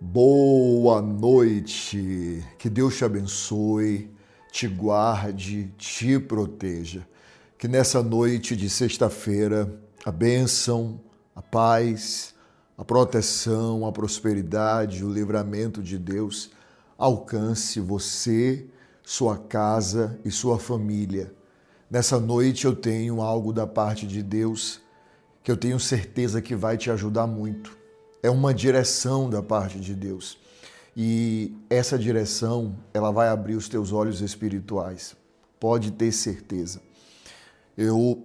Boa noite, que Deus te abençoe, te guarde, te proteja. Que nessa noite de sexta-feira a bênção, a paz, a proteção, a prosperidade, o livramento de Deus alcance você, sua casa e sua família. Nessa noite eu tenho algo da parte de Deus que eu tenho certeza que vai te ajudar muito. É uma direção da parte de Deus. E essa direção, ela vai abrir os teus olhos espirituais. Pode ter certeza.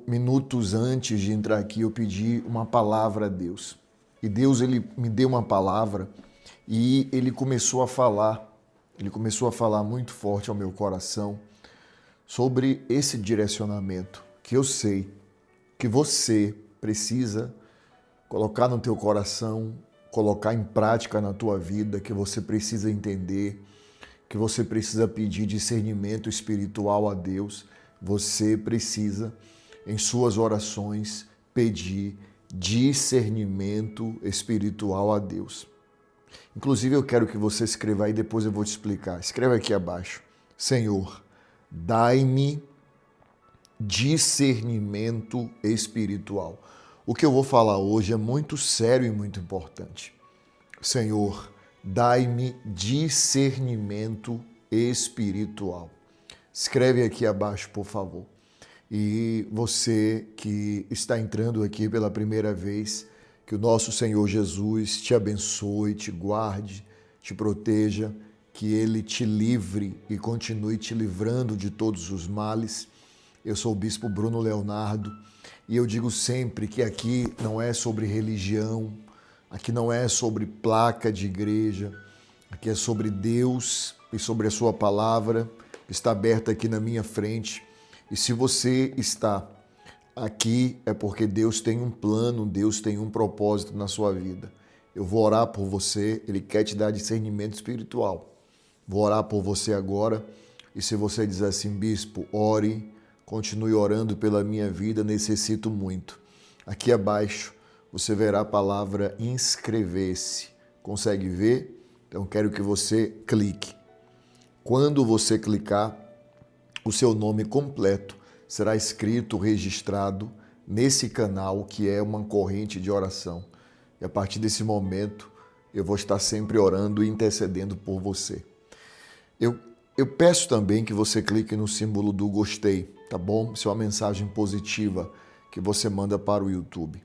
Minutos antes de entrar aqui, eu pedi uma palavra a Deus. E Deus, ele me deu uma palavra e ele começou a falar. Ele começou a falar muito forte ao meu coração sobre esse direcionamento que eu sei que você precisa colocar no teu coração, colocar em prática na tua vida, que você precisa entender, que você precisa pedir discernimento espiritual a Deus. Você precisa, em suas orações, pedir discernimento espiritual a Deus. Inclusive, eu quero que você escreva aí, depois eu vou te explicar. Escreva aqui abaixo. Senhor, dai-me discernimento espiritual. O que eu vou falar hoje é muito sério e muito importante. Senhor, dai-me discernimento espiritual. Escreve aqui abaixo, por favor. E você que está entrando aqui pela primeira vez, que o nosso Senhor Jesus te abençoe, te guarde, te proteja, que Ele te livre e continue te livrando de todos os males. Eu sou o Bispo Bruno Leonardo e eu digo sempre que aqui não é sobre religião, aqui não é sobre placa de igreja, aqui é sobre Deus e sobre a sua palavra, que está aberta aqui na minha frente. E se você está aqui é porque Deus tem um plano, Deus tem um propósito na sua vida. Eu vou orar por você, Ele quer te dar discernimento espiritual. Vou orar por você agora e se você diz assim, Bispo, ore, continue orando pela minha vida, necessito muito. Aqui abaixo você verá a palavra inscrever-se. Consegue ver? Então quero que você clique. Quando você clicar, o seu nome completo será escrito, registrado nesse canal que é uma corrente de oração. E a partir desse momento eu vou estar sempre orando e intercedendo por você. Eu peço também que você clique no símbolo do gostei, tá bom? Isso é uma mensagem positiva que você manda para o YouTube.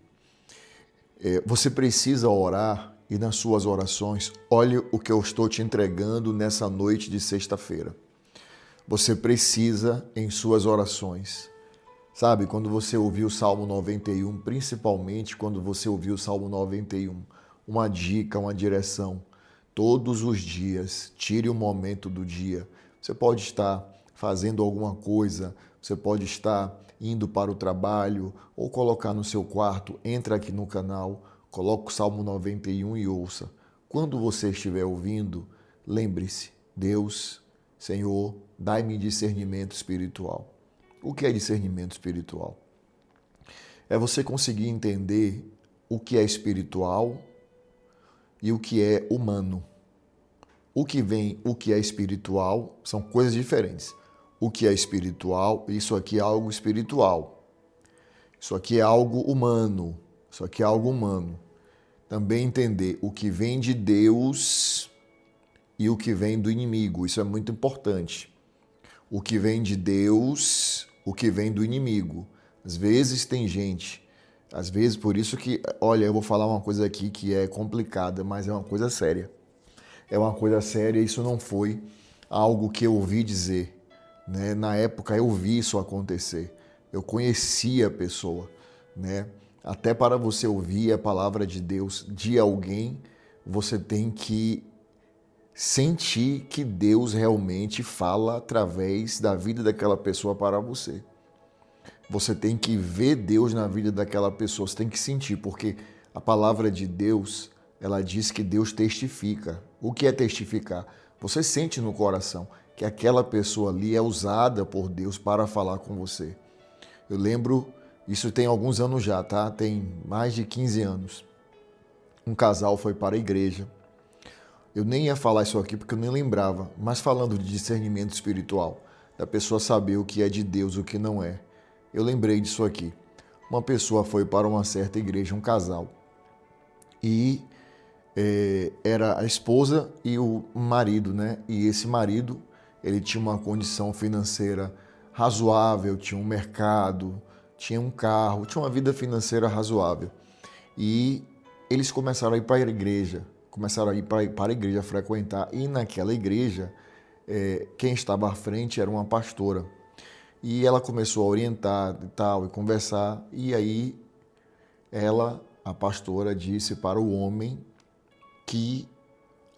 Você precisa orar e nas suas orações, olhe o que eu estou te entregando nessa noite de sexta-feira. Você precisa em suas orações. Sabe, quando você ouvir o Salmo 91, principalmente quando você ouvir o Salmo 91, uma dica, uma direção, todos os dias, tire um momento do dia. Você pode estar fazendo alguma coisa, você pode estar indo para o trabalho ou colocar no seu quarto, entra aqui no canal, coloca o Salmo 91 e ouça. Quando você estiver ouvindo, lembre-se, Deus, Senhor, dai-me discernimento espiritual. O que é discernimento espiritual? É você conseguir entender o que é espiritual e o que é humano. O que é espiritual são coisas diferentes. O que é espiritual, isso aqui é algo espiritual. Isso aqui é algo humano. Isso aqui é algo humano. Também entender o que vem de Deus e o que vem do inimigo. Isso é muito importante. O que vem de Deus, o que vem do inimigo. Às vezes tem gente, por isso que, olha, eu vou falar uma coisa aqui que é complicada, mas é uma coisa séria. É uma coisa séria, isso não foi algo que eu ouvi dizer, né? Na época eu vi isso acontecer, eu conhecia a pessoa, né? Até para você ouvir a palavra de Deus de alguém, você tem que sentir que Deus realmente fala através da vida daquela pessoa para você. Você tem que ver Deus na vida daquela pessoa, você tem que sentir, porque a palavra de Deus, ela diz que Deus testifica. O que é testificar? Você sente no coração que aquela pessoa ali é usada por Deus para falar com você. Eu lembro, isso tem alguns anos já, tá? Tem mais de 15 anos. Um casal foi para a igreja Eu nem ia falar isso aqui porque eu nem lembrava, mas falando de discernimento espiritual, da pessoa saber o que é de Deus, o que não é. Eu lembrei disso aqui. Uma pessoa foi para uma certa igreja, um casal, e era a esposa e o marido, né? E esse marido, ele tinha uma condição financeira razoável, tinha um mercado, tinha um carro, tinha uma vida financeira razoável. E eles começaram a ir para a igreja, começaram a ir para a igreja frequentar. E naquela igreja, quem estava à frente era uma pastora. E ela começou a orientar e tal, e conversar. E aí ela, a pastora, disse para o homem que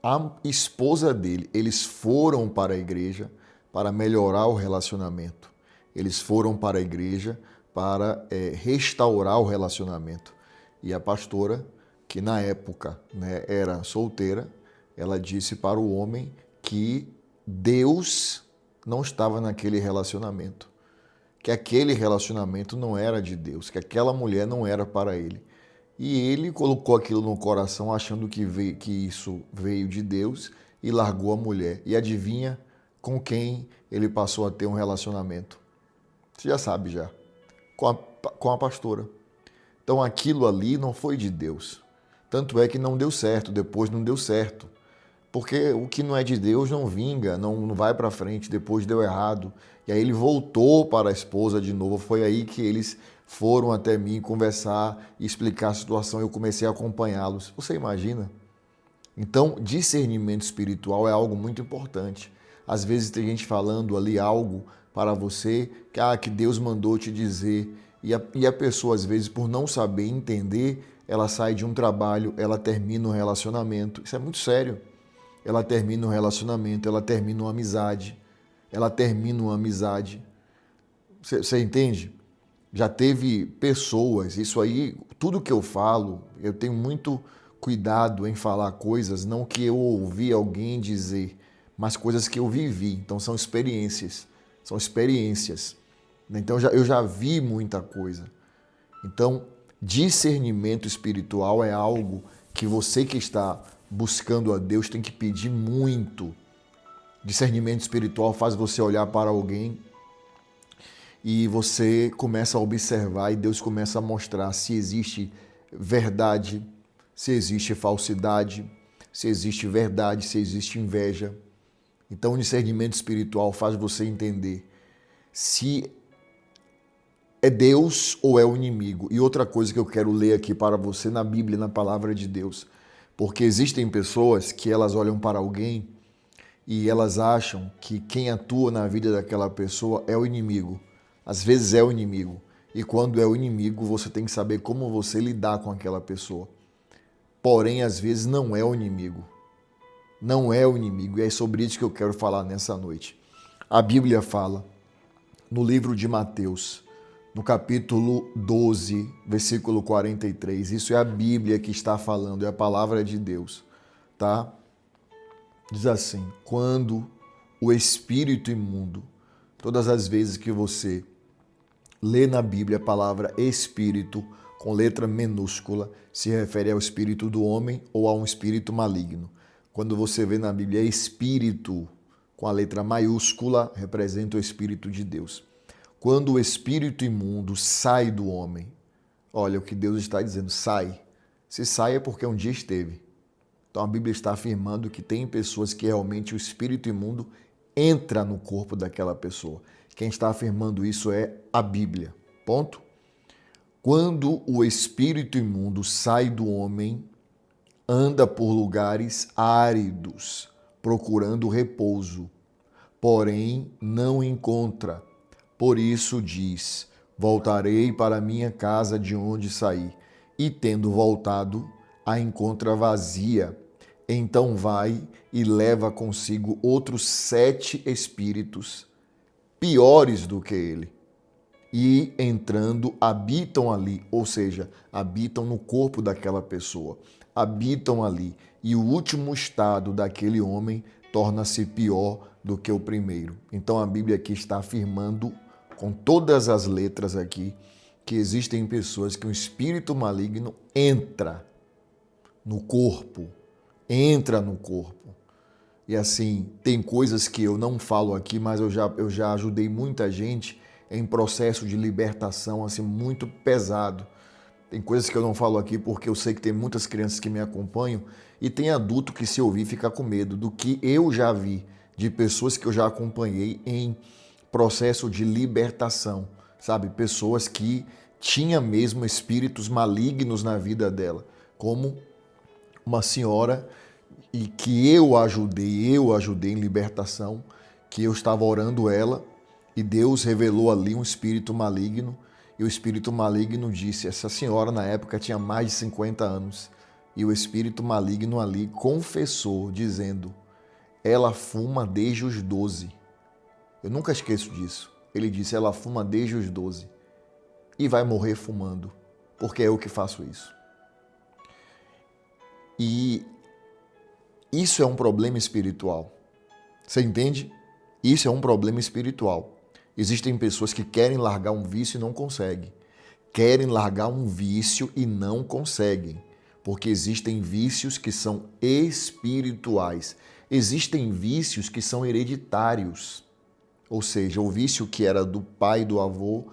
a esposa dele, eles foram para a igreja para melhorar o relacionamento. Eles foram para a igreja para restaurar o relacionamento. E a pastora, que na época, né, era solteira, ela disse para o homem que Deus não estava naquele relacionamento, que aquele relacionamento não era de Deus, que aquela mulher não era para ele. E ele colocou aquilo no coração achando que isso veio de Deus e largou a mulher. E adivinha com quem ele passou a ter um relacionamento? Você já sabe já. Com a pastora. Então aquilo ali não foi de Deus. Tanto é que não deu certo, depois não deu certo. Porque o que não é de Deus não vinga, não vai para frente, depois deu errado. E aí ele voltou para a esposa de novo. Foi aí que eles foram até mim conversar e explicar a situação. Eu comecei a acompanhá-los. Você imagina? Então, discernimento espiritual é algo muito importante. Às vezes tem gente falando ali algo para você que Deus mandou te dizer. E a pessoa, às vezes, por não saber entender, ela sai de um trabalho, ela termina um relacionamento. Isso é muito sério. Ela termina um relacionamento, ela termina uma amizade. Ela termina uma amizade. Você entende? Já teve pessoas, isso aí, tudo que eu falo, eu tenho muito cuidado em falar coisas, não que eu ouvi alguém dizer, mas coisas que eu vivi. Então são experiências. São experiências. Então eu já vi muita coisa. Então, discernimento espiritual é algo que você que está buscando a Deus tem que pedir muito. Discernimento espiritual faz você olhar para alguém e você começa a observar e Deus começa a mostrar se existe verdade, se existe falsidade, se existe verdade, se existe inveja. Então, o discernimento espiritual faz você entender se é Deus ou é o inimigo. E outra coisa que eu quero ler aqui para você na Bíblia, na palavra de Deus. Porque existem pessoas que elas olham para alguém e elas acham que quem atua na vida daquela pessoa é o inimigo. Às vezes é o inimigo. E quando é o inimigo, você tem que saber como você lidar com aquela pessoa. Porém, às vezes não é o inimigo. Não é o inimigo. E é sobre isso que eu quero falar nessa noite. A Bíblia fala no livro de Mateus, no capítulo 12, versículo 43. Isso é a Bíblia que está falando, é a palavra de Deus, tá? Diz assim: quando o espírito imundo, todas as vezes que você lê na Bíblia a palavra espírito com letra minúscula, se refere ao espírito do homem ou a um espírito maligno. Quando você vê na Bíblia espírito com a letra maiúscula, representa o espírito de Deus. Quando o espírito imundo sai do homem, olha o que Deus está dizendo, sai. Se sai é porque um dia esteve. Então a Bíblia está afirmando que tem pessoas que realmente o espírito imundo entra no corpo daquela pessoa. Quem está afirmando isso é a Bíblia. Ponto. Quando o espírito imundo sai do homem, anda por lugares áridos, procurando repouso, porém não encontra. Por isso diz: voltarei para minha casa de onde saí, e tendo voltado, a encontra vazia. Então vai e leva consigo outros 7 espíritos, piores do que ele. E entrando, habitam ali, ou seja, habitam no corpo daquela pessoa, habitam ali. E o último estado daquele homem torna-se pior do que o primeiro. Então a Bíblia aqui está afirmando, com todas as letras aqui, que existem pessoas que um espírito maligno entra no corpo entra no corpo. E assim, tem coisas que eu não falo aqui, mas eu já ajudei muita gente em processo de libertação assim muito pesado. Tem coisas que eu não falo aqui porque eu sei que tem muitas crianças que me acompanham e tem adulto que se ouvir fica com medo do que eu já vi de pessoas que eu já acompanhei em processo de libertação, sabe? Pessoas que tinham mesmo espíritos malignos na vida dela, como uma senhora e que eu ajudei em libertação, que eu estava orando ela e Deus revelou ali um espírito maligno e o espírito maligno disse, essa senhora na época tinha mais de 50 anos e o espírito maligno ali confessou dizendo, ela fuma desde os 12. Eu nunca esqueço disso. Ele disse, ela fuma desde os 12 e vai morrer fumando, porque é eu que faço isso. E isso é um problema espiritual. Você entende? Isso é um problema espiritual. Existem pessoas que querem largar um vício e não conseguem. Querem largar um vício e não conseguem. Porque existem vícios que são espirituais. Existem vícios que são hereditários. Ou seja, o vício que era do pai e do avô,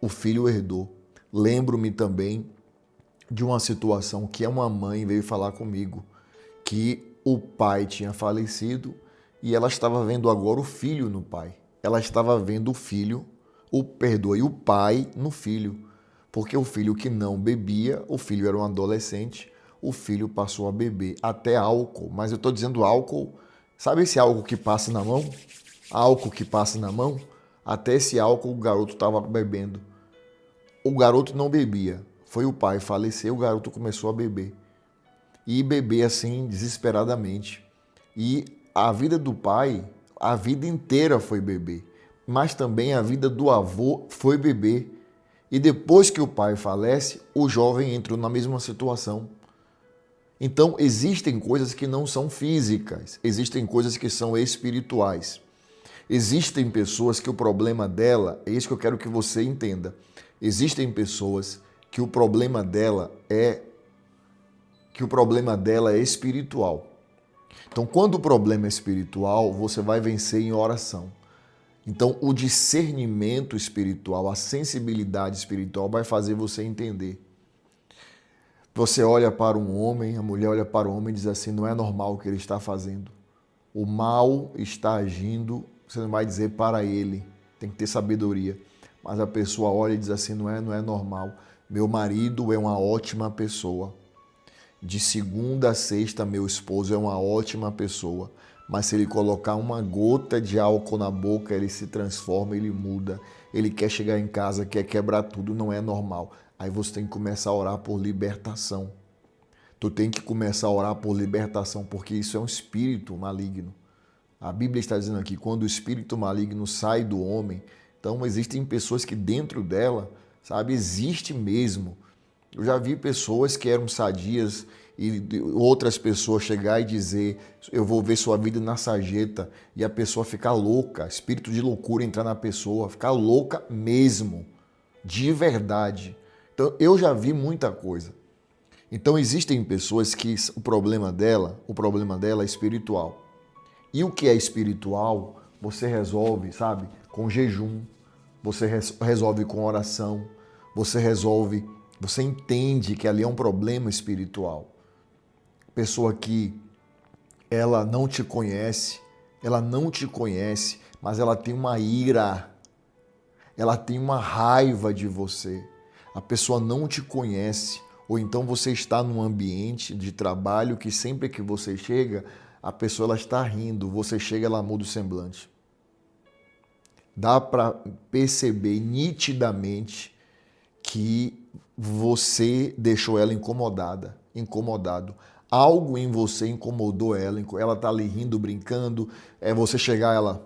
o filho herdou. Lembro-me também de uma situação que uma mãe veio falar comigo, que o pai tinha falecido e ela estava vendo agora o filho no pai. Ela estava vendo o filho, o pai no filho. Porque o filho que não bebia, o filho era um adolescente, o filho passou a beber até álcool. Mas eu estou dizendo álcool, sabe esse álcool que passa na mão? Álcool que passa na mão? Até esse álcool o garoto estava bebendo. O garoto não bebia. Foi o pai falecer, o garoto começou a beber. E beber assim desesperadamente. E a vida do pai, a vida inteira foi beber. Mas também a vida do avô foi beber. E depois que o pai falece, o jovem entrou na mesma situação. Então, existem coisas que não são físicas, existem coisas que são espirituais. Existem pessoas que o problema dela, é isso que eu quero que você entenda. Existem pessoas que o problema dela é espiritual. Então, quando o problema é espiritual, você vai vencer em oração. Então, o discernimento espiritual, a sensibilidade espiritual vai fazer você entender. Você olha para um homem, a mulher olha para o homem e diz assim, não é normal o que ele está fazendo. O mal está agindo, você não vai dizer para ele, tem que ter sabedoria. Mas a pessoa olha e diz assim, não é normal. Meu marido é uma ótima pessoa. De segunda a sexta, meu esposo é uma ótima pessoa. Mas se ele colocar uma gota de álcool na boca, ele se transforma, ele muda. Ele quer chegar em casa, quer quebrar tudo, não é normal. Aí você tem que começar a orar por libertação. Tu tem que começar a orar por libertação, porque isso é um espírito maligno. A Bíblia está dizendo aqui, quando o espírito maligno sai do homem, então existem pessoas que dentro dela, sabe, existe mesmo. Eu já vi pessoas que eram sadias e outras pessoas chegar e dizer, eu vou ver sua vida na sarjeta, e a pessoa ficar louca, espírito de loucura entrar na pessoa, ficar louca mesmo, de verdade. Então eu já vi muita coisa. Então existem pessoas que o problema dela é espiritual. E o que é espiritual, você resolve, sabe, com jejum, você resolve com oração, você entende que ali é um problema espiritual. Pessoa que ela não te conhece, mas ela tem uma ira, ela tem uma raiva de você. A pessoa não te conhece, ou então você está num ambiente de trabalho que sempre que você chega, a pessoa ela está rindo, você chega, ela muda o semblante. Dá para perceber nitidamente que você deixou ela incomodado. Algo em você incomodou ela está ali rindo, brincando, você chegar, ela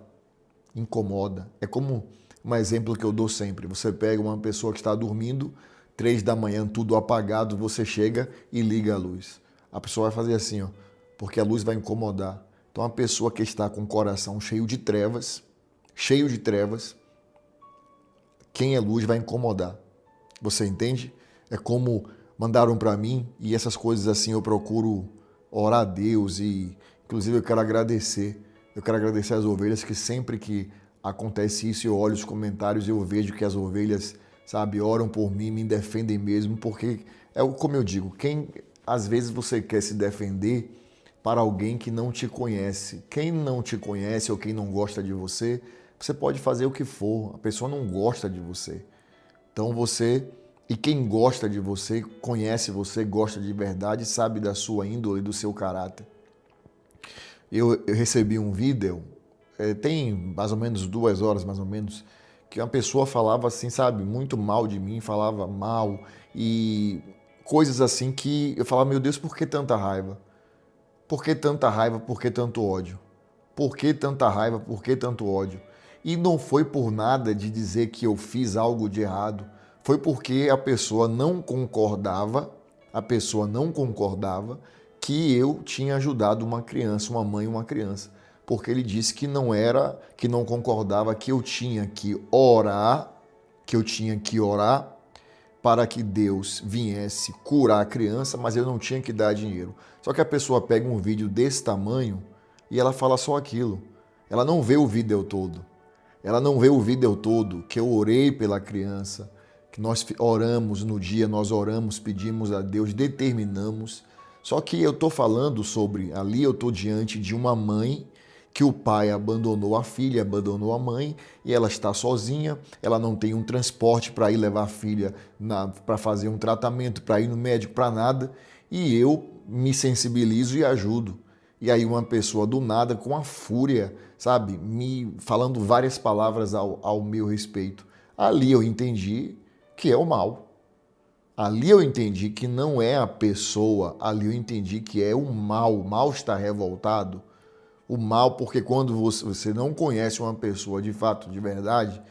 incomoda. É como um exemplo que eu dou sempre, você pega uma pessoa que está dormindo, 3 da manhã, tudo apagado, você chega e liga a luz. A pessoa vai fazer assim, ó, porque a luz vai incomodar. Então, a pessoa que está com o coração cheio de trevas, quem é luz vai incomodar. Você entende? É como mandaram para mim, e essas coisas assim eu procuro orar a Deus e, inclusive, eu quero agradecer. Eu quero agradecer às ovelhas que sempre que acontece isso, eu olho os comentários e eu vejo que as ovelhas, sabe, oram por mim, me defendem mesmo, porque como eu digo, às vezes você quer se defender para alguém que não te conhece. Quem não te conhece ou quem não gosta de você, você pode fazer o que for, a pessoa não gosta de você. Então e quem gosta de você, conhece você, gosta de verdade, sabe da sua índole, do seu caráter. Eu recebi um vídeo, tem mais ou menos 2 horas, mais ou menos, que uma pessoa falava assim, sabe, muito mal de mim, falava mal e coisas assim que eu falava, meu Deus, por que tanta raiva? Por que tanta raiva? Por que tanto ódio? Por que tanta raiva? Por que tanto ódio? E não foi por nada de dizer que eu fiz algo de errado. Foi porque a pessoa não concordava que eu tinha ajudado uma criança, uma mãe e uma criança. Porque ele disse que não concordava que eu tinha que orar, para que Deus viesse curar a criança, mas eu não tinha que dar dinheiro. Só que a pessoa pega um vídeo desse tamanho e ela fala só aquilo. Ela não vê o vídeo todo. Ela não vê o vídeo todo que eu orei pela criança, que nós oramos no dia, nós oramos, pedimos a Deus, determinamos. Só que eu estou falando ali eu estou diante de uma mãe que o pai abandonou a filha, abandonou a mãe e ela está sozinha, ela não tem um transporte para ir levar a filha para fazer um tratamento, para ir no médico, para nada, e eu me sensibilizo e ajudo. E aí uma pessoa do nada, com a fúria, sabe, me falando várias palavras ao meu respeito. Ali eu entendi que é o mal. Ali eu entendi que não é a pessoa, ali eu entendi que é o mal. O mal está revoltado. O mal, porque quando você não conhece uma pessoa de fato, de verdade,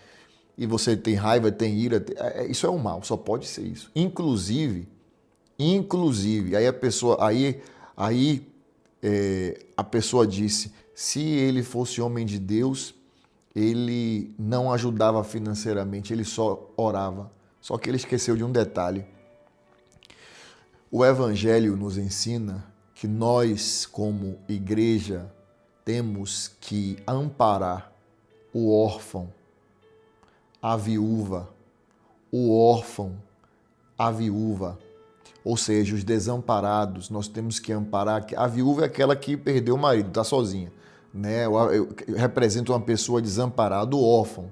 e você tem raiva, tem ira, isso é o mal, só pode ser isso. Inclusive, a pessoa disse, se ele fosse homem de Deus, ele não ajudava financeiramente, ele só orava. Só que ele esqueceu de um detalhe. O Evangelho nos ensina que nós, como igreja, temos que amparar o órfão, a viúva, a viúva, ou seja, os desamparados. Nós temos que amparar. A viúva é aquela que perdeu o marido, está sozinha, né? Eu represento uma pessoa desamparada, o órfão,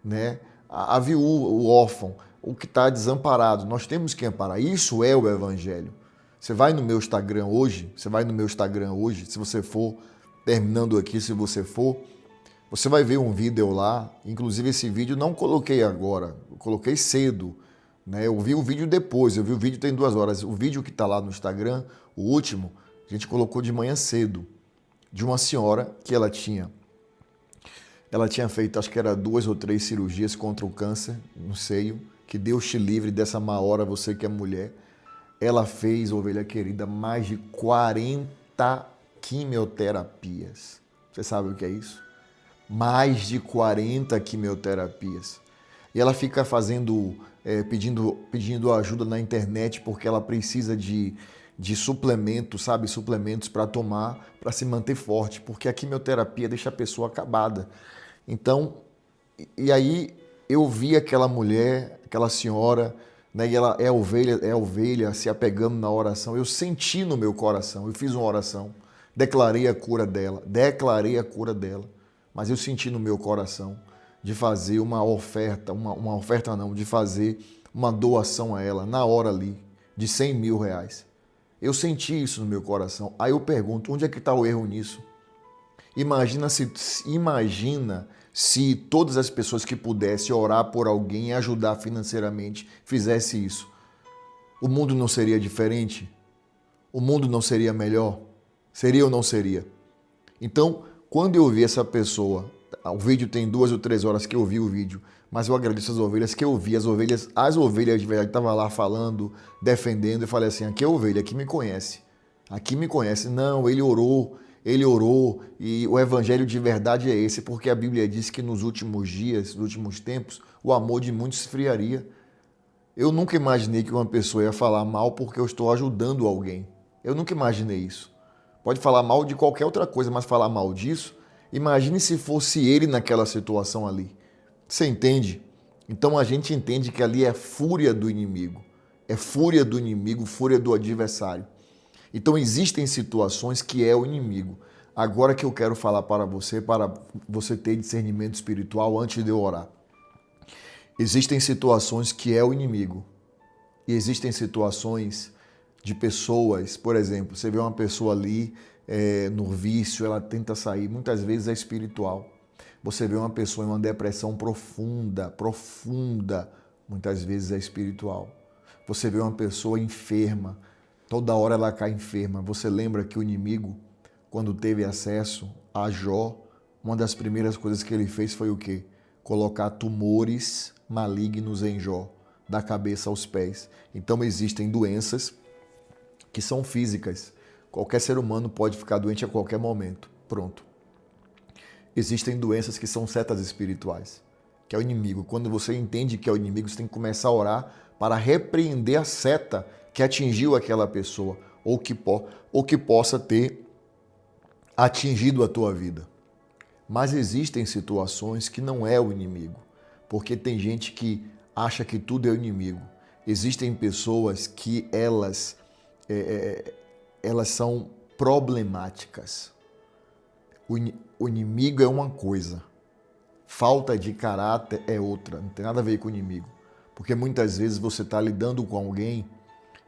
né? A viúva, o órfão, o que está desamparado. Nós temos que amparar. Isso é o Evangelho. Você vai no meu Instagram hoje, se você for terminando aqui, você vai ver um vídeo lá. Inclusive esse vídeo não coloquei agora, eu coloquei cedo, né? Eu vi o vídeo depois, eu vi o vídeo tem 2 horas. O vídeo que está lá no Instagram, o último, a gente colocou de manhã cedo, de uma senhora que ela tinha feito, acho que era 2 ou 3 cirurgias contra o câncer no seio. Que Deus te livre dessa má hora, você que é mulher. Ela fez, ovelha querida, mais de 40 quimioterapias. Você sabe o que é isso? Mais de 40 quimioterapias. E ela fica pedindo ajuda na internet porque ela precisa de suplementos, sabe? Suplementos para tomar, para se manter forte, porque a quimioterapia deixa a pessoa acabada. Então, e aí eu vi aquela mulher, aquela senhora, né, e ela é ovelha se apegando na oração. Eu senti no meu coração, eu fiz uma oração, declarei a cura dela, mas eu senti no meu coração de fazer uma oferta, de fazer uma doação a ela, na hora ali, de 100 mil reais. Eu senti isso no meu coração. Aí eu pergunto, onde é que está o erro nisso? Imagina se todas as pessoas que pudessem orar por alguém e ajudar financeiramente fizesse isso. O mundo não seria diferente? O mundo não seria melhor? Seria ou não seria? Então, quando eu vi essa pessoa, o vídeo tem 2 ou 3 horas que eu vi o vídeo, mas eu agradeço as ovelhas que eu vi, as ovelhas de verdade estavam lá falando, defendendo, e falei assim, aqui é ovelha, aqui me conhece. Não, ele orou, e o evangelho de verdade é esse, porque a Bíblia diz que nos últimos dias, nos últimos tempos, o amor de muitos esfriaria. Eu nunca imaginei que uma pessoa ia falar mal porque eu estou ajudando alguém. Eu nunca imaginei isso. pode falar mal de qualquer outra coisa, mas falar mal disso, imagine se fosse ele naquela situação ali. Você entende? Então a gente entende que ali é fúria do inimigo. É fúria do inimigo, fúria do adversário. Então existem situações que é o inimigo. Agora que eu quero falar para você ter discernimento espiritual antes de eu orar. Existem situações que é o inimigo. E existem situações de pessoas, por exemplo, você vê uma pessoa ali no vício, ela tenta sair, muitas vezes é espiritual. Você vê uma pessoa em uma depressão profunda, muitas vezes é espiritual. Você vê uma pessoa enferma, toda hora ela cai enferma. Você lembra que o inimigo, quando teve acesso a Jó, uma das primeiras coisas que ele fez foi o quê? Colocar tumores malignos em Jó, da cabeça aos pés. Então existem doenças que são físicas. Qualquer ser humano pode ficar doente a qualquer momento. Pronto. Existem doenças que são setas espirituais, que é o inimigo. Quando você entende que é o inimigo, você tem que começar a orar para repreender a seta que atingiu aquela pessoa ou que possa ter atingido a tua vida. Mas existem situações que não é o inimigo, porque tem gente que acha que tudo é o inimigo. Existem pessoas que elas são problemáticas. O inimigo é uma coisa, falta de caráter é outra, não tem nada a ver com o inimigo. Porque muitas vezes você está lidando com alguém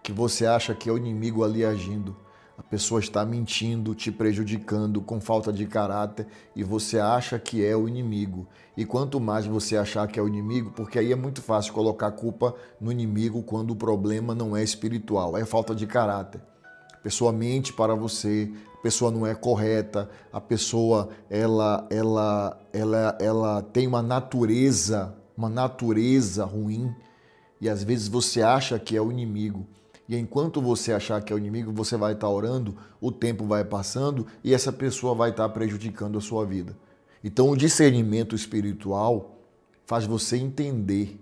que você acha que é o inimigo ali agindo. A pessoa está mentindo, te prejudicando, com falta de caráter, e você acha que é o inimigo. E quanto mais você achar que é o inimigo, porque aí é muito fácil colocar a culpa no inimigo quando o problema não é espiritual, é falta de caráter. A pessoa mente para você, a pessoa não é correta, a pessoa ela tem uma natureza ruim, e às vezes você acha que é o inimigo. E enquanto você achar que é o inimigo, você vai estar orando, o tempo vai passando e essa pessoa vai estar prejudicando a sua vida. Então o discernimento espiritual faz você entender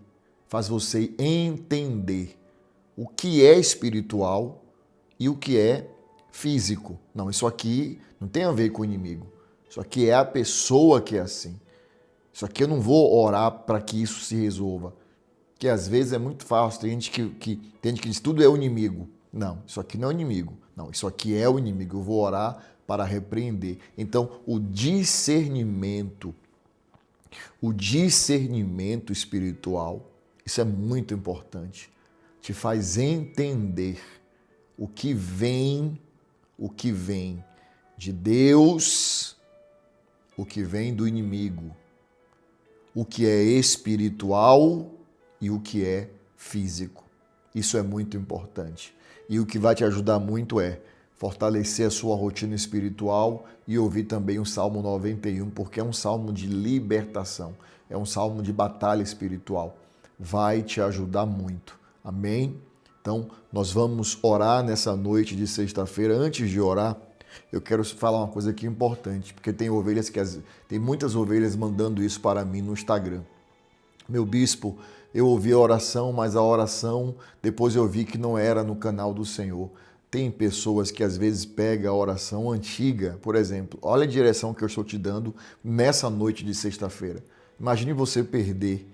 o que é espiritual e o que é físico. Não, isso aqui não tem a ver com o inimigo. Isso aqui é a pessoa que é assim. Isso aqui eu não vou orar para que isso se resolva. Que às vezes é muito fácil, tem gente que diz tudo é o inimigo. Não, isso aqui não é o inimigo. Não, isso aqui é o inimigo. Eu vou orar para repreender. Então, o discernimento espiritual, isso é muito importante. Te faz entender o que vem de Deus, o que vem do inimigo, o que é espiritual e o que é físico. Isso é muito importante. E o que vai te ajudar muito é fortalecer a sua rotina espiritual e ouvir também o Salmo 91, porque é um salmo de libertação, é um salmo de batalha espiritual. Vai te ajudar muito. Amém? Então, nós vamos orar nessa noite de sexta-feira. Antes de orar, eu quero falar uma coisa aqui importante, porque tem muitas ovelhas mandando isso para mim no Instagram. Meu bispo, eu ouvi a oração, mas a oração, depois eu vi que não era no canal do Senhor. Tem pessoas que às vezes pegam a oração antiga, por exemplo, olha a direção que eu estou te dando nessa noite de sexta-feira. Imagine você perder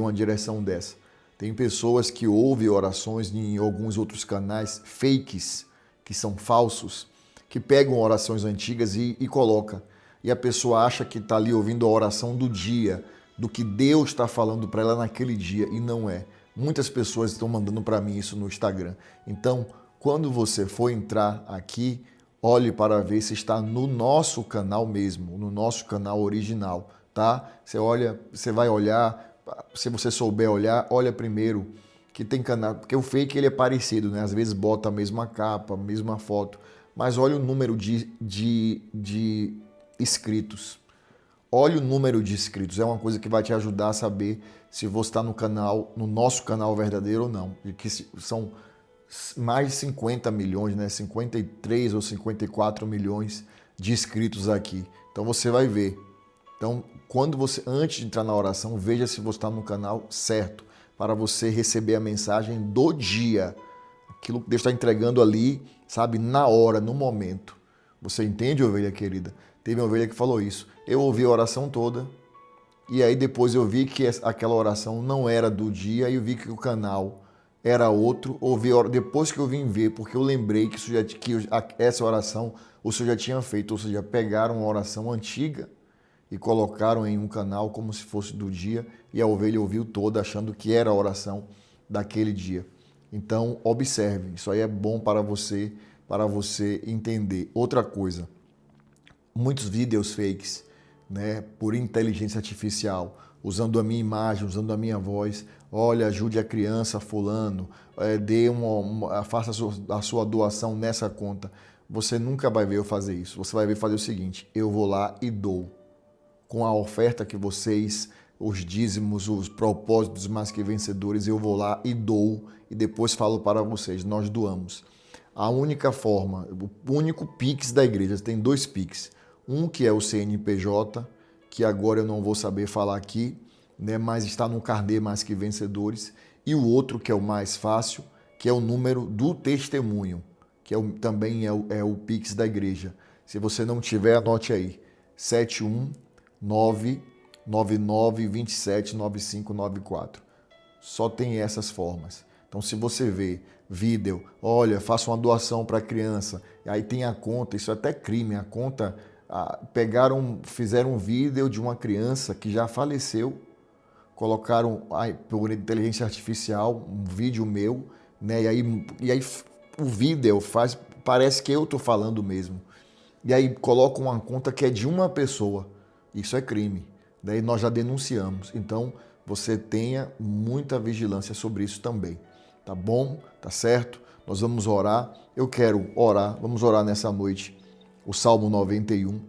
uma direção dessa. Tem pessoas que ouvem orações em alguns outros canais fakes, que são falsos, que pegam orações antigas e colocam. E a pessoa acha que está ali ouvindo a oração do dia, do que Deus está falando para ela naquele dia, e não é. Muitas pessoas estão mandando para mim isso no Instagram. Então, quando você for entrar aqui, olhe para ver se está no nosso canal mesmo, no nosso canal original, tá? Você vai olhar, se você souber olhar, olha primeiro que tem canal, porque o fake ele é parecido, né? Às vezes bota a mesma capa, a mesma foto, mas olha o número de inscritos. Olha o número de inscritos, é uma coisa que vai te ajudar a saber se você está no nosso canal verdadeiro ou não. Que são mais de 50 milhões, né? 53 ou 54 milhões de inscritos aqui. Então você vai ver. Então, antes de entrar na oração, veja se você está no canal certo, para você receber a mensagem do dia. Aquilo que Deus está entregando ali sabe, na hora, no momento. Você entende, ovelha querida? Teve uma ovelha que falou isso. Eu ouvi a oração toda e aí depois eu vi que aquela oração não era do dia e eu vi que o canal era outro. Depois que eu vim ver, porque eu lembrei essa oração o senhor já tinha feito, ou seja, pegaram uma oração antiga e colocaram em um canal como se fosse do dia e a ovelha ouviu toda achando que era a oração daquele dia. Então, observe, isso aí é bom para você entender. Outra coisa, muitos vídeos fakes, né, por inteligência artificial, usando a minha imagem, usando a minha voz. Olha, ajude a criança fulano, faça a sua doação nessa conta. Você nunca vai ver eu fazer isso. Você vai ver fazer o seguinte: eu vou lá e dou. Com a oferta que vocês, os dízimos, os propósitos mais que vencedores, eu vou lá e dou e depois falo para vocês, nós doamos. A única forma, o único Pix da igreja, tem 2 Pix. Um que é o CNPJ, que agora eu não vou saber falar aqui, né, mas está no carnê mais que vencedores. E o outro que é o mais fácil, que é o número do testemunho, que também é o Pix da igreja. Se você não tiver, anote aí, 71999279594. Só tem essas formas. Então, se você vê vídeo, olha, faça uma doação para a criança, aí tem a conta, isso é até crime, a conta, fizeram um vídeo de uma criança que já faleceu, colocaram por inteligência artificial um vídeo meu, né? E aí o vídeo parece que eu estou falando mesmo. E aí colocam uma conta que é de uma pessoa. Isso é crime. Daí nós já denunciamos. Então você tenha muita vigilância sobre isso também. Tá bom? Tá certo? Nós vamos orar. Eu quero orar. Vamos orar nessa noite. O Salmo 91.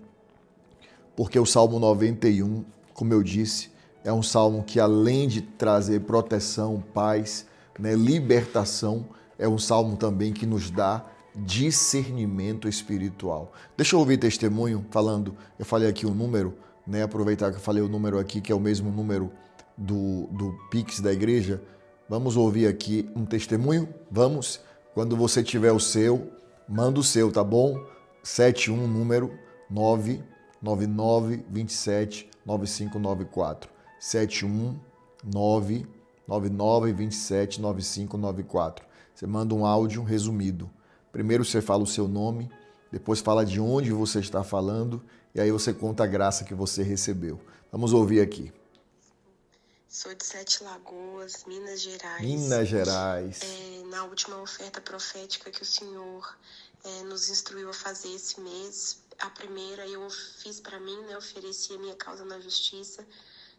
Porque o Salmo 91, como eu disse, é um salmo que além de trazer proteção, paz, né, libertação, é um salmo também que nos dá discernimento espiritual. Deixa eu ouvir testemunho falando, eu falei aqui o número, né? Aproveitar que eu falei o número aqui, que é o mesmo número do Pix da igreja. Vamos ouvir aqui um testemunho? Vamos? Quando você tiver o seu, manda o seu, tá bom? 71 número 999279594. 71999279594. Você manda um áudio resumido. Primeiro você fala o seu nome, depois fala de onde você está falando e aí você conta a graça que você recebeu. Vamos ouvir aqui. Sou de Sete Lagoas, Minas Gerais. Minas Gerais. Na última oferta profética que o Senhor nos instruiu a fazer esse mês, a primeira eu fiz para mim, né? Ofereci a minha causa na justiça,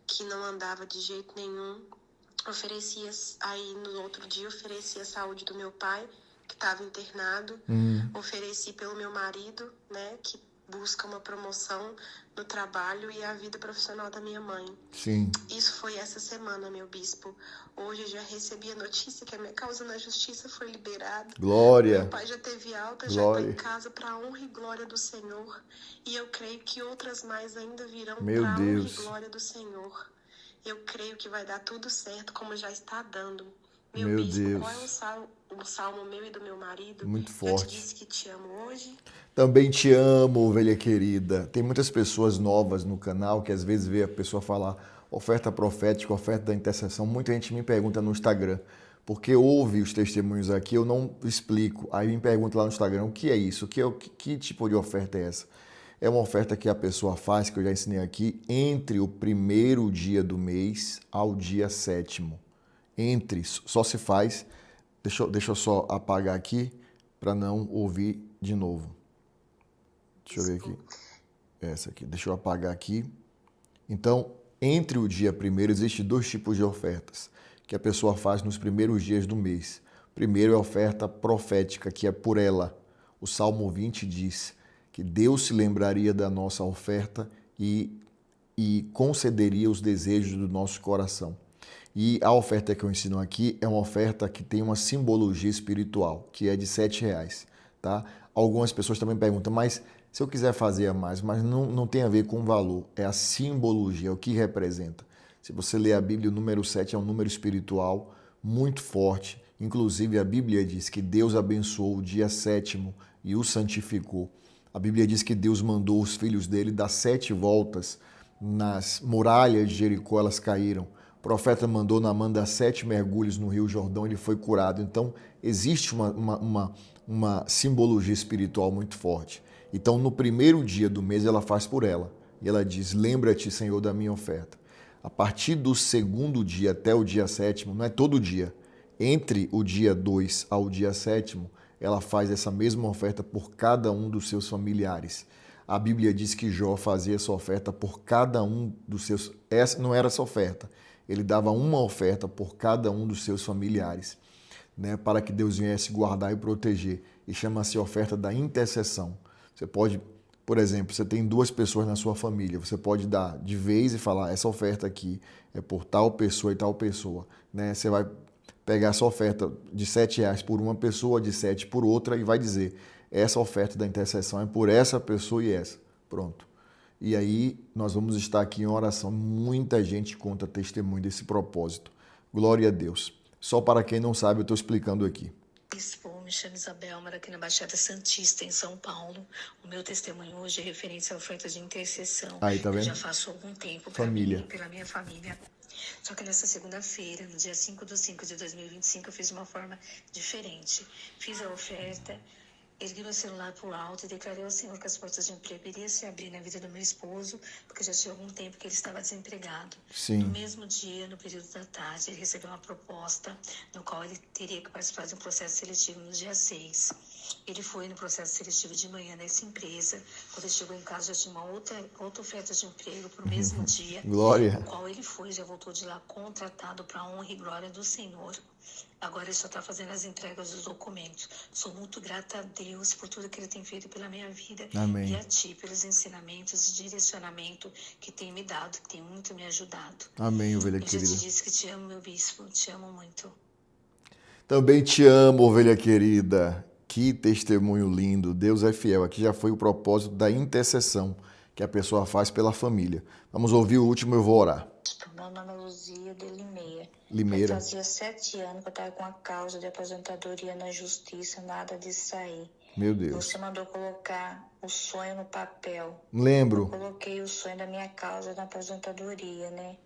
que não andava de jeito nenhum. Aí no outro dia ofereci a saúde do meu pai, que estava internado. Ofereci pelo meu marido, né? Que busca uma promoção no trabalho e a vida profissional da minha mãe. Sim. Isso foi essa semana, meu bispo. Hoje eu já recebi a notícia que a minha causa na justiça foi liberada. Glória. Meu pai já teve alta, Glória. já está em casa para a honra e glória do Senhor. E eu creio que outras mais ainda virão para Meu a honra Deus. e glória do Senhor. Eu creio que vai dar tudo certo, como já está dando. Meu bispo, Deus. qual é o salmo meu e do meu marido? Muito Eu forte. te disse que te amo hoje. Também te amo, ovelha querida. Tem muitas pessoas novas no canal que às vezes vê a pessoa falar oferta profética, oferta da intercessão. Muita gente me pergunta no Instagram, porque ouve os testemunhos aqui, eu não explico. Aí me pergunta lá no Instagram, o que é isso? Que tipo de oferta é essa? É uma oferta que a pessoa faz, que eu já ensinei aqui, entre o primeiro dia do mês ao dia 7º. Só se faz... Deixa eu só apagar aqui para não ouvir de novo. Deixa eu ver aqui. Essa aqui. Deixa eu apagar aqui. Então, entre o dia 1º, existem 2 tipos de ofertas que a pessoa faz nos primeiros dias do mês. Primeiro é a oferta profética, que é por ela. O Salmo 20 diz que Deus se lembraria da nossa oferta e concederia os desejos do nosso coração. E a oferta que eu ensino aqui é uma oferta que tem uma simbologia espiritual, que é de R$7, tá? Algumas pessoas também perguntam, mas se eu quiser fazer a mais, mas não tem a ver com o valor, é a simbologia, é o que representa. Se você ler a Bíblia, o número 7 é um número espiritual muito forte Inclusive, a Bíblia diz que Deus abençoou o dia sétimo e o santificou. A Bíblia diz que Deus mandou os filhos dele dar 7 voltas nas muralhas de Jericó, elas caíram. O profeta mandou Naamã dar 7 mergulhos no Rio Jordão, ele foi curado. Então, existe uma simbologia espiritual muito forte. Então, no primeiro dia do mês, ela faz por ela. E ela diz, lembra-te, Senhor, da minha oferta. A partir do segundo dia até o dia sétimo, não é todo dia, entre o dia 2 ao dia 7º, ela faz essa mesma oferta por cada um dos seus familiares. A Bíblia diz que Jó fazia essa oferta por cada um dos seus... Essa não era essa oferta. Ele dava uma oferta por cada um dos seus familiares, né, para que Deus viesse guardar e proteger. E chama-se oferta da intercessão. Você pode, por exemplo, você tem 2 pessoas na sua família, você pode dar de vez e falar, essa oferta aqui é por tal pessoa e tal pessoa, né? Você vai pegar essa oferta de R$7 por uma pessoa, de 7 por outra e vai dizer, essa oferta da intercessão é por essa pessoa e essa. Pronto. E aí nós vamos estar aqui em oração. Muita gente conta testemunho desse propósito. Glória a Deus. Só para quem não sabe, eu estou explicando aqui. Me chamo Isabel, moro aqui na Baixada Santista, em São Paulo. O meu testemunho hoje é referente à oferta de intercessão. Aí, tá vendo? Eu já faço algum tempo Família. Mim, pela minha família. Só que nessa segunda-feira, no dia 5/5/2025, eu fiz de uma forma diferente. Fiz a oferta, ergui meu celular pro alto e declarei ao Senhor que as portas de emprego iriam se abrir na vida do meu esposo, porque já tinha algum tempo que ele estava desempregado. Sim. No mesmo dia, no período da tarde, ele recebeu uma proposta no qual ele teria que participar de um processo seletivo no dia 6. Ele foi no processo seletivo de manhã nessa empresa. Quando ele chegou em casa, já tinha uma outra oferta de emprego para o mesmo dia. Glória. No qual ele foi, já voltou de lá contratado para a honra e glória do Senhor. Agora ele só está fazendo as entregas dos documentos. Sou muito grata a Deus por tudo que Ele tem feito pela minha vida. Amém. E a Ti pelos ensinamentos e direcionamento que tem me dado, que tem muito me ajudado. Amém, ovelha Eu querida. já te disse que te amo, meu bispo. Te amo muito. Também te amo, ovelha querida. Que testemunho lindo. Deus é fiel. Aqui já foi o propósito da intercessão que a pessoa faz pela família. Vamos ouvir o último, eu vou orar. Meu nome é Luzia de Limeira. Fazia 7 anos que eu estava com a causa de aposentadoria na justiça, nada de sair. Meu Deus. Você mandou colocar o sonho no papel. Lembro. Eu coloquei o sonho da minha causa na aposentadoria, né?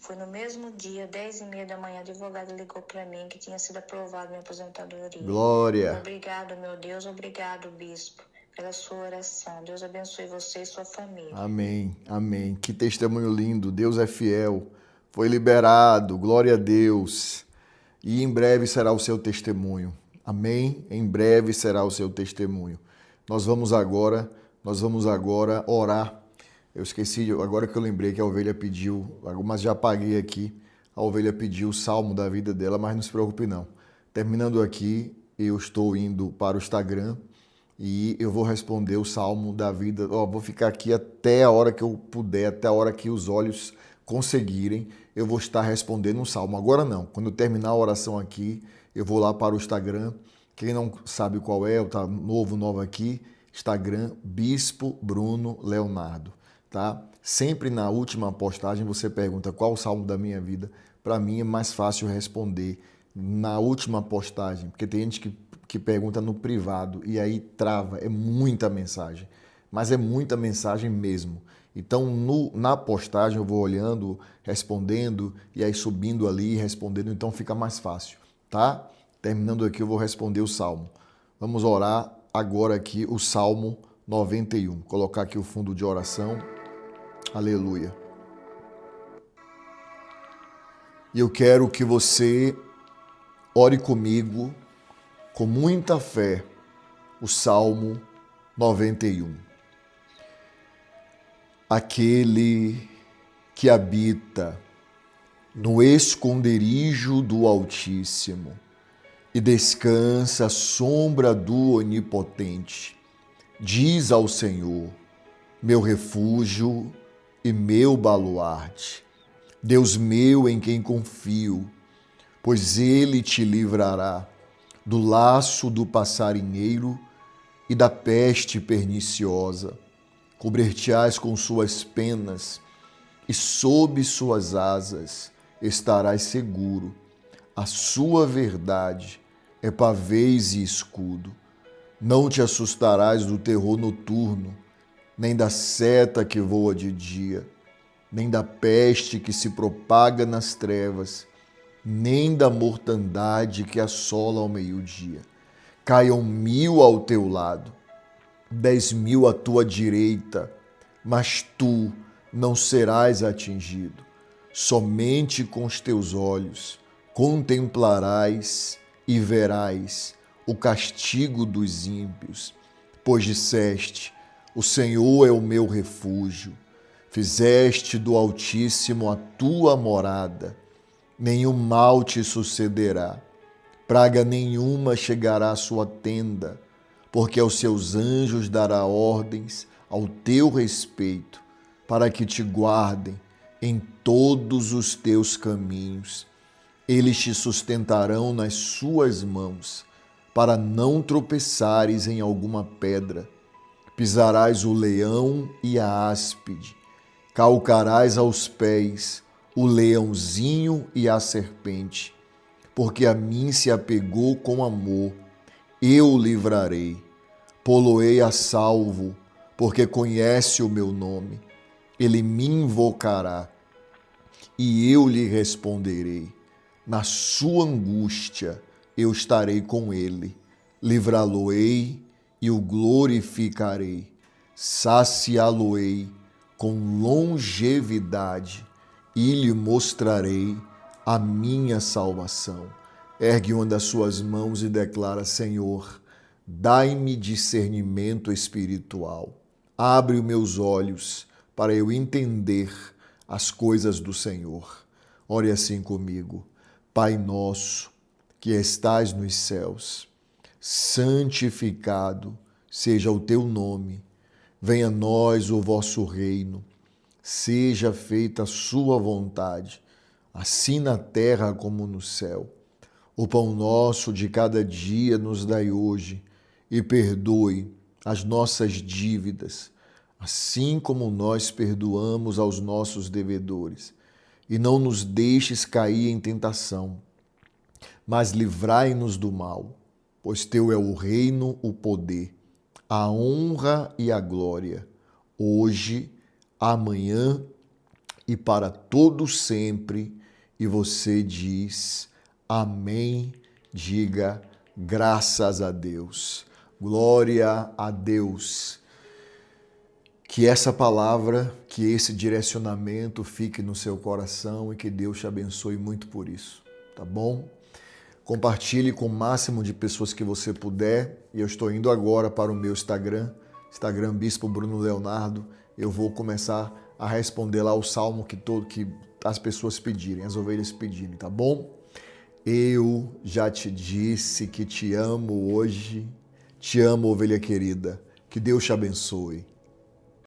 Foi no mesmo dia, 10h30 da manhã, a advogada ligou para mim que tinha sido aprovada minha aposentadoria. Glória. Obrigado, meu Deus, obrigado, bispo, pela sua oração. Deus abençoe você e sua família. Amém, amém. Que testemunho lindo. Deus é fiel. Foi liberado. Glória a Deus. E em breve será o seu testemunho. Amém? Em breve será o seu testemunho. Nós vamos agora orar. Eu esqueci, agora que eu lembrei que a ovelha pediu, mas já apaguei aqui. A ovelha pediu o salmo da vida dela, mas não se preocupe não. Terminando aqui, eu estou indo para o Instagram e eu vou responder o salmo da vida. Vou ficar aqui até a hora que eu puder, até a hora que os olhos conseguirem, eu vou estar respondendo um salmo. Agora não, quando eu terminar a oração aqui, eu vou lá para o Instagram. Quem não sabe qual é, tá novo aqui, Instagram, Bispo Bruno Leonardo, tá? Sempre na última postagem você pergunta qual o salmo da minha vida. Para mim é mais fácil responder na última postagem, porque tem gente que pergunta no privado e aí trava, é muita mensagem, mas é muita mensagem mesmo. Então, na postagem eu vou olhando, respondendo e aí subindo ali, respondendo, então fica mais fácil, tá? Terminando aqui eu vou responder o salmo. Vamos orar agora aqui o Salmo 91. Colocar aqui o fundo de oração. Aleluia. E eu quero que você ore comigo com muita fé o Salmo 91. Aquele que habita no esconderijo do Altíssimo e descansa à sombra do Onipotente, diz ao Senhor, meu refúgio e meu baluarte, Deus meu em quem confio, pois Ele te livrará do laço do passarinheiro e da peste perniciosa. Cobrir-te-ás com suas penas e sob suas asas estarás seguro. A sua verdade é pavês e escudo. Não te assustarás do terror noturno, nem da seta que voa de dia, nem da peste que se propaga nas trevas, nem da mortandade que assola ao meio-dia. Caiam 1000 ao teu lado, 10.000 à tua direita, mas tu não serás atingido. Somente com os teus olhos contemplarás e verás o castigo dos ímpios, pois disseste: o Senhor é o meu refúgio. Fizeste do Altíssimo a tua morada. Nenhum mal te sucederá, praga nenhuma chegará à sua tenda, porque aos seus anjos dará ordens ao teu respeito, para que te guardem em todos os teus caminhos. Eles te sustentarão nas suas mãos, para não tropeçares em alguma pedra. Pisarás o leão e a áspide, calcarás aos pés o leãozinho e a serpente, porque a mim se apegou com amor, eu o livrarei. Pô-lo-ei a salvo, porque conhece o meu nome. Ele me invocará e eu lhe responderei. Na sua angústia eu estarei com ele, livrá-lo-ei e o glorificarei, saciá-lo-ei com longevidade e lhe mostrarei a minha salvação. Ergue uma das suas mãos e declara: Senhor, dai-me discernimento espiritual. Abre os meus olhos para eu entender as coisas do Senhor. Ore assim comigo. Pai nosso, que estais nos céus, santificado seja o teu nome. Venha a nós o vosso reino. Seja feita a sua vontade, assim na terra como no céu. O pão nosso de cada dia nos dai hoje, e perdoe as nossas dívidas, assim como nós perdoamos aos nossos devedores. E não nos deixes cair em tentação, mas livrai-nos do mal, pois teu é o reino, o poder, a honra e a glória, hoje, amanhã e para todo sempre. E você diz amém, diga graças a Deus, glória a Deus. Que essa palavra, que esse direcionamento fique no seu coração e que Deus te abençoe muito por isso, tá bom? Compartilhe com o máximo de pessoas que você puder. E eu estou indo agora para o meu Instagram Bispo Bruno Leonardo. Eu vou começar a responder lá o salmo que as pessoas pedirem, as ovelhas pedirem, tá bom? Eu já te disse que te amo hoje. Te amo, ovelha querida. Que Deus te abençoe.